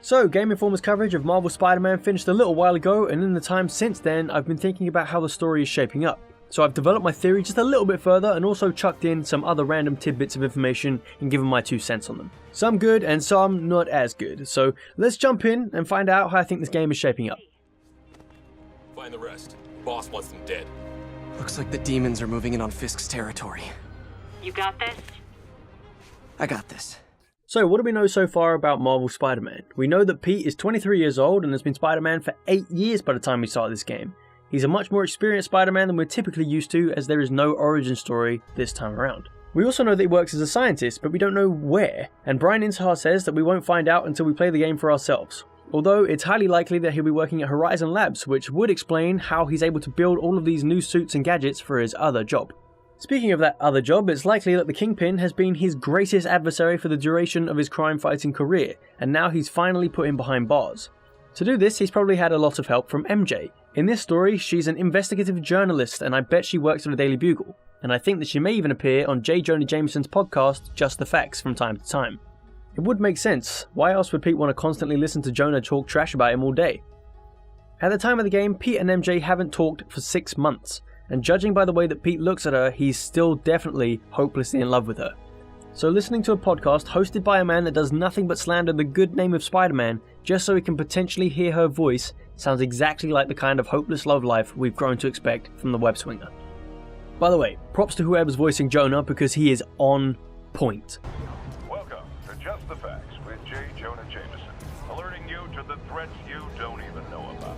So, GameInformer's coverage of Marvel Spider-Man finished a little while ago, and in the time since then, I've been thinking about how the story is shaping up. So I've developed my theory just a little bit further and also chucked in some other random tidbits of information and given my 2 cents on them. Some good and some not as good. So let's jump in and find out how I think this game is shaping up. Find the rest. Boss wants them dead. Looks like the demons are moving in on Fisk's territory. You got this? I got this. So what do we know so far about Marvel Spider-Man? We know that Pete is 23 years old and has been Spider-Man for 8 years by the time we start this game. He's a much more experienced Spider-Man than we're typically used to, as there is no origin story this time around. We also know that he works as a scientist, but we don't know where, and Brian Intihar says that we won't find out until we play the game for ourselves. Although it's highly likely that he'll be working at Horizon Labs, which would explain how he's able to build all of these new suits and gadgets for his other job. Speaking of that other job, it's likely that the Kingpin has been his greatest adversary for the duration of his crime-fighting career, and now he's finally put him behind bars. To do this, he's probably had a lot of help from MJ. In this story, she's an investigative journalist, and I bet she works for the Daily Bugle, and I think that she may even appear on J. Jonah Jameson's podcast, Just the Facts, from time to time. It would make sense. Why else would Pete want to constantly listen to Jonah talk trash about him all day? At the time of the game, Pete and MJ haven't talked for 6 months, and judging by the way that Pete looks at her, he's still definitely hopelessly in love with her. So listening to a podcast hosted by a man that does nothing but slander the good name of Spider-Man just so he can potentially hear her voice sounds exactly like the kind of hopeless love life we've grown to expect from the web-swinger. By the way, props to whoever's voicing Jonah because he is on point. Welcome to Just the Facts with J. Jonah Jameson, alerting you to the threats you don't even know about.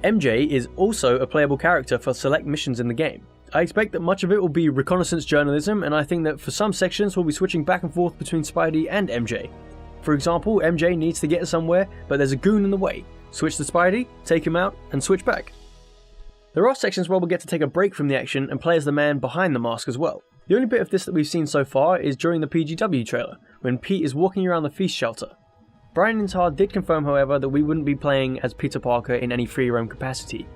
MJ is also a playable character for select missions in the game. I expect that much of it will be reconnaissance journalism, and I think that for some sections we'll be switching back and forth between Spidey and MJ. For example, MJ needs to get somewhere, but there's a goon in the way. Switch to Spidey, take him out, and switch back. There are sections where we'll get to take a break from the action and play as the man behind the mask as well. The only bit of this that we've seen so far is during the PGW trailer, when Pete is walking around the feast shelter. Brian Intihar did confirm, however, that we wouldn't be playing as Peter Parker in any free roam capacity.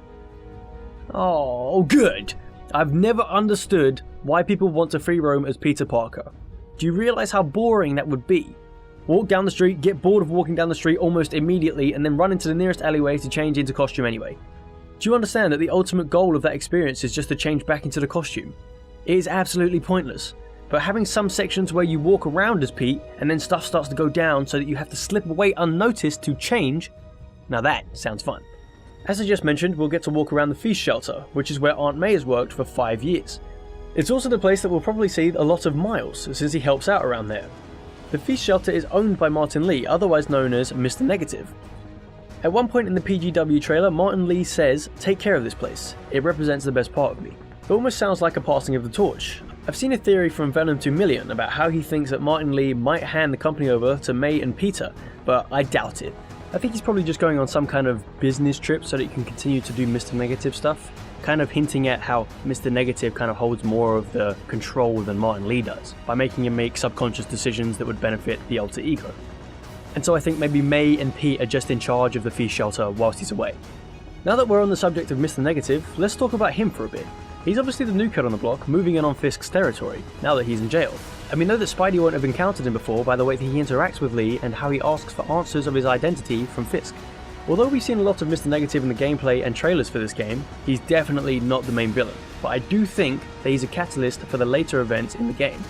Oh, good! I've never understood why people want to free roam as Peter Parker. Do you realise how boring that would be? Walk down the street, get bored of walking down the street almost immediately, and then run into the nearest alleyway to change into costume anyway. Do you understand that the ultimate goal of that experience is just to change back into the costume? It is absolutely pointless. But having some sections where you walk around as Pete, and then stuff starts to go down so that you have to slip away unnoticed to change, now that sounds fun. As I just mentioned, we'll get to walk around the feast shelter, which is where Aunt May has worked for 5 years. It's also the place that we'll probably see a lot of Miles, since he helps out around there. The feast shelter is owned by Martin Lee, otherwise known as Mr. Negative. At one point in the PGW trailer, Martin Lee says, "Take care of this place. It represents the best part of me." It almost sounds like a passing of the torch. I've seen a theory from Venom 2 Million about how he thinks that Martin Lee might hand the company over to May and Peter, but I doubt it. I think he's probably just going on some kind of business trip so that he can continue to do Mr. Negative stuff, kind of hinting at how Mr. Negative kind of holds more of the control than Martin Lee does, by making him make subconscious decisions that would benefit the alter ego. And so I think maybe May and Pete are just in charge of the feast shelter whilst he's away. Now that we're on the subject of Mr. Negative, let's talk about him for a bit. He's obviously the new kid on the block, moving in on Fisk's territory, now that he's in jail. And we know that Spidey won't have encountered him before by the way that he interacts with Lee and how he asks for answers of his identity from Fisk. Although we've seen a lot of Mr. Negative in the gameplay and trailers for this game, he's definitely not the main villain, but I do think that he's a catalyst for the later events in the game.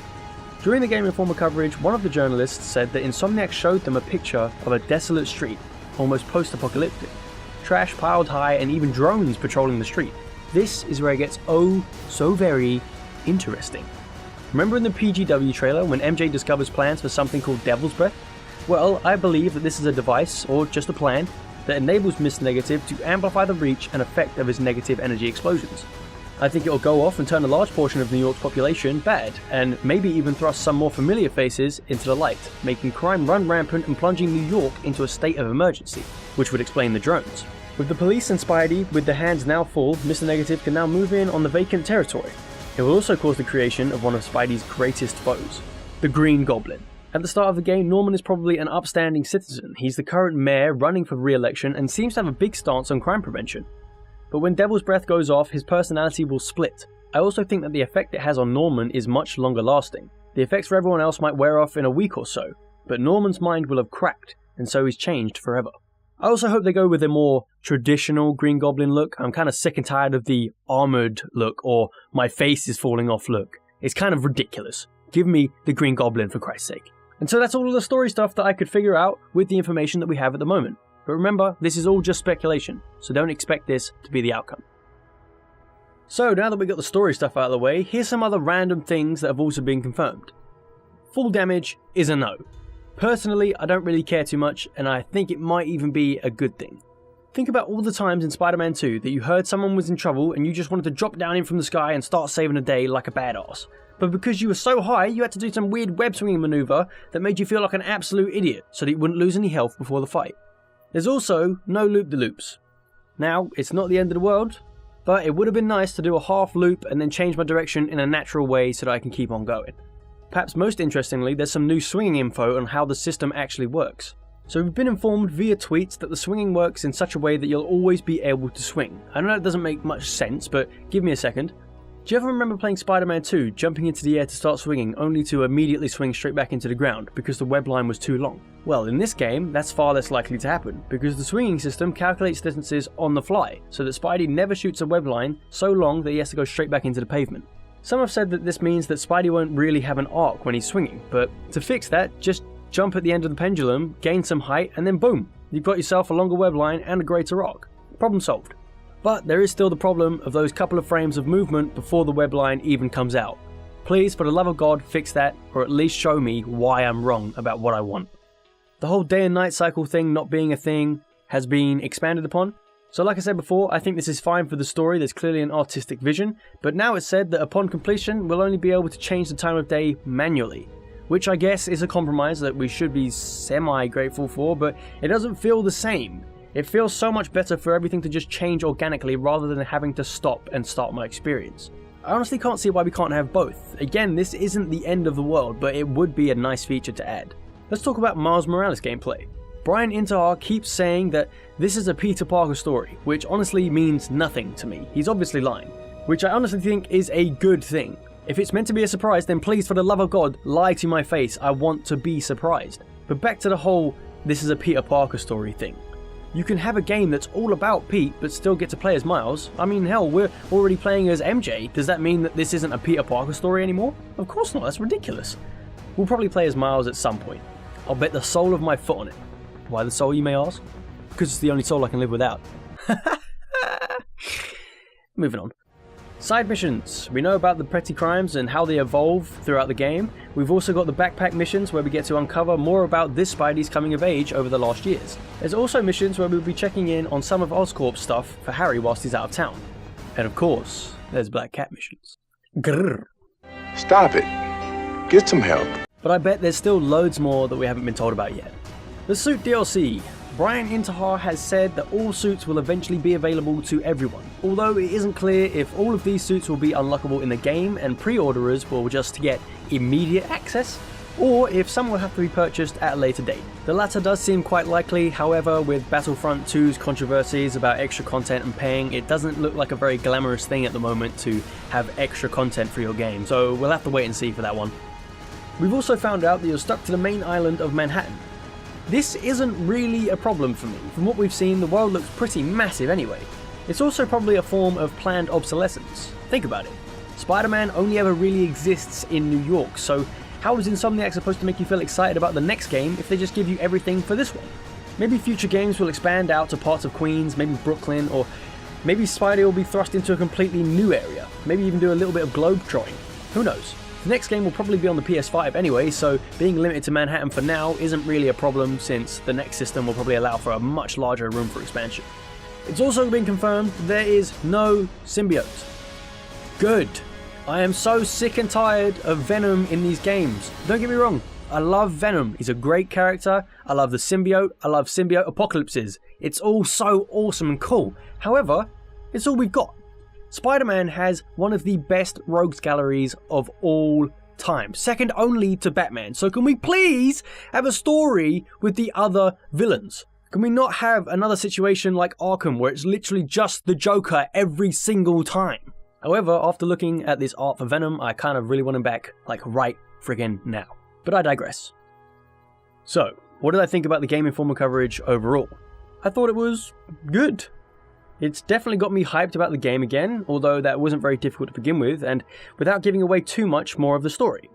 During the GameInformer coverage, one of the journalists said that Insomniac showed them a picture of a desolate street, almost post-apocalyptic. Trash piled high and even drones patrolling the street. This is where it gets oh so very interesting. Remember in the PGW trailer when MJ discovers plans for something called Devil's Breath? Well, I believe that this is a device, or just a plan, that enables Mr. Negative to amplify the reach and effect of his negative energy explosions. I think it'll go off and turn a large portion of New York's population bad, and maybe even thrust some more familiar faces into the light, making crime run rampant and plunging New York into a state of emergency, which would explain the drones. With the police and Spidey with their hands now full, Mr. Negative can now move in on the vacant territory. It will also cause the creation of one of Spidey's greatest foes, the Green Goblin. At the start of the game, Norman is probably an upstanding citizen. He's the current mayor running for re-election and seems to have a big stance on crime prevention. But when Devil's Breath goes off, his personality will split. I also think that the effect it has on Norman is much longer lasting. The effects for everyone else might wear off in a week or so, but Norman's mind will have cracked, and so he's changed forever. I also hope they go with a more traditional Green Goblin look. I'm kind of sick and tired of the armoured look or my face is falling off look. It's kind of ridiculous. Give me the Green Goblin for Christ's sake. And so that's all of the story stuff that I could figure out with the information that we have at the moment. But remember, this is all just speculation, so don't expect this to be the outcome. So now that we got the story stuff out of the way, here's some other random things that have also been confirmed. Full damage is a no. Personally, I don't really care too much, and I think it might even be a good thing. Think about all the times in Spider-Man 2 that you heard someone was in trouble and you just wanted to drop down in from the sky and start saving the day like a badass. But because you were so high, you had to do some weird web swinging maneuver that made you feel like an absolute idiot so that you wouldn't lose any health before the fight. There's also no loop-de-loops. Now, it's not the end of the world, but it would have been nice to do a half loop and then change my direction in a natural way so that I can keep on going. Perhaps most interestingly, there's some new swinging info on how the system actually works. So we've been informed via tweets that the swinging works in such a way that you'll always be able to swing. I know that doesn't make much sense, but give me a second. Do you ever remember playing Spider-Man 2, jumping into the air to start swinging, only to immediately swing straight back into the ground because the web line was too long? Well, in this game, that's far less likely to happen, because the swinging system calculates distances on the fly, so that Spidey never shoots a web line so long that he has to go straight back into the pavement. Some have said that this means that Spidey won't really have an arc when he's swinging, but to fix that, just jump at the end of the pendulum, gain some height, and then boom, you've got yourself a longer web line and a greater arc. Problem solved. But there is still the problem of those couple of frames of movement before the web line even comes out. Please, for the love of God, fix that, or at least show me why I'm wrong about what I want. The whole day and night cycle thing not being a thing has been expanded upon. So like I said before, I think this is fine for the story, there's clearly an artistic vision, but now it's said that upon completion, we'll only be able to change the time of day manually. Which I guess is a compromise that we should be semi-grateful for, but it doesn't feel the same. It feels so much better for everything to just change organically rather than having to stop and start my experience. I honestly can't see why we can't have both. Again, this isn't the end of the world, but it would be a nice feature to add. Let's talk about Miles Morales gameplay. Brian Intihar keeps saying that this is a Peter Parker story, which honestly means nothing to me. He's obviously lying, which I honestly think is a good thing. If it's meant to be a surprise, then please, for the love of God, lie to my face. I want to be surprised. But back to the whole, this is a Peter Parker story thing. You can have a game that's all about Pete, but still get to play as Miles. I mean, hell, we're already playing as MJ. Does that mean that this isn't a Peter Parker story anymore? Of course not, that's ridiculous. We'll probably play as Miles at some point. I'll bet the sole of my foot on it. Why the soul, you may ask? Because it's the only soul I can live without. Moving on. Side missions. We know about the petty crimes and how they evolve throughout the game. We've also got the backpack missions where we get to uncover more about this Spidey's coming of age over the last years. There's also missions where we'll be checking in on some of Oscorp's stuff for Harry whilst he's out of town. And of course, there's Black Cat missions. Grrr. Stop it. Get some help. But I bet there's still loads more that we haven't been told about yet. The suit DLC. Brian Intihar has said that all suits will eventually be available to everyone, although it isn't clear if all of these suits will be unlockable in the game and pre-orderers will just get immediate access, or if some will have to be purchased at a later date. The latter does seem quite likely, however, with Battlefront 2's controversies about extra content and paying, it doesn't look like a very glamorous thing at the moment to have extra content for your game, so we'll have to wait and see for that one. We've also found out that you're stuck to the main island of Manhattan. This isn't really a problem for me. From what we've seen, the world looks pretty massive anyway. It's also probably a form of planned obsolescence. Think about it. Spider-Man only ever really exists in New York, so how is Insomniac supposed to make you feel excited about the next game if they just give you everything for this one? Maybe future games will expand out to parts of Queens, maybe Brooklyn, or maybe Spidey will be thrust into a completely new area. Maybe even do a little bit of globe-trotting. Who knows? The next game will probably be on the PS5 anyway, so being limited to Manhattan for now isn't really a problem since the next system will probably allow for a much larger room for expansion. It's also been confirmed there is no symbiote. Good. I am so sick and tired of Venom in these games. Don't get me wrong, I love Venom. He's a great character. I love the symbiote. I love symbiote apocalypses. It's all so awesome and cool. However, it's all we've got. Spider-Man has one of the best rogues galleries of all time, second only to Batman. So can we please have a story with the other villains? Can we not have another situation like Arkham where it's literally just the Joker every single time? However, after looking at this art for Venom, I kind of really want him back, like right friggin' now. But I digress. So, What did I think about the Game Informer coverage overall? I thought it was good. It's definitely got me hyped about the game again, although that wasn't very difficult to begin with, and without giving away too much more of the story.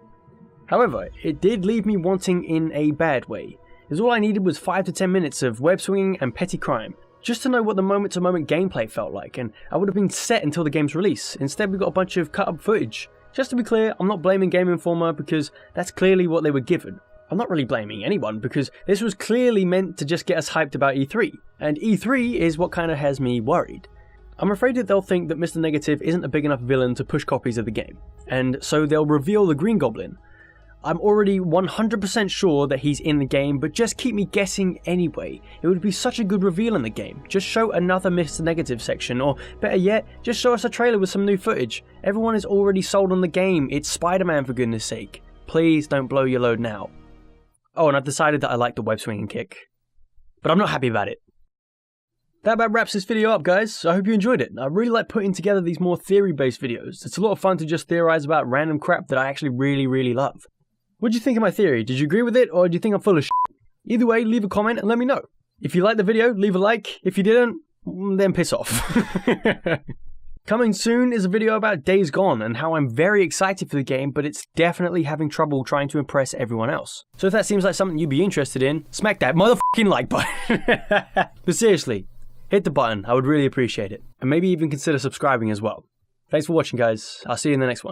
However, it did leave me wanting in a bad way, as all I needed was 5 to 10 minutes of web swinging and petty crime, just to know what the moment-to-moment gameplay felt like, and I would have been set until the game's release. Instead, we got a bunch of cut-up footage. Just to be clear, I'm not blaming Game Informer because that's clearly what they were given. I'm not really blaming anyone because this was clearly meant to just get us hyped about E3, and E3 is what kinda has me worried. I'm afraid that they'll think that Mr. Negative isn't a big enough villain to push copies of the game, and so they'll reveal the Green Goblin. I'm already 100% sure that he's in the game, but just keep me guessing anyway. It would be such a good reveal in the game. Just show another Mr. Negative section, or better yet, just show us a trailer with some new footage. Everyone is already sold on the game. It's Spider-Man, for goodness sake. Please don't blow your load now. Oh, and I've decided that I like the web swinging kick, but I'm not happy about it. That about wraps this video up, guys. I hope you enjoyed it. I really like putting together these more theory-based videos. It's a lot of fun to just theorize about random crap that I actually really love. What do you think of my theory? Did you agree with it, or do you think I'm full of shit? Either way, leave a comment and let me know. If you liked the video, leave a like. If you didn't, then piss off. Coming soon is a video about Days Gone and how I'm very excited for the game, but it's definitely having trouble trying to impress everyone else. So if that seems like something you'd be interested in, smack that motherfucking like button. But seriously, hit the button. I would really appreciate it. And maybe even consider subscribing as well. Thanks for watching, guys. I'll see you in the next one.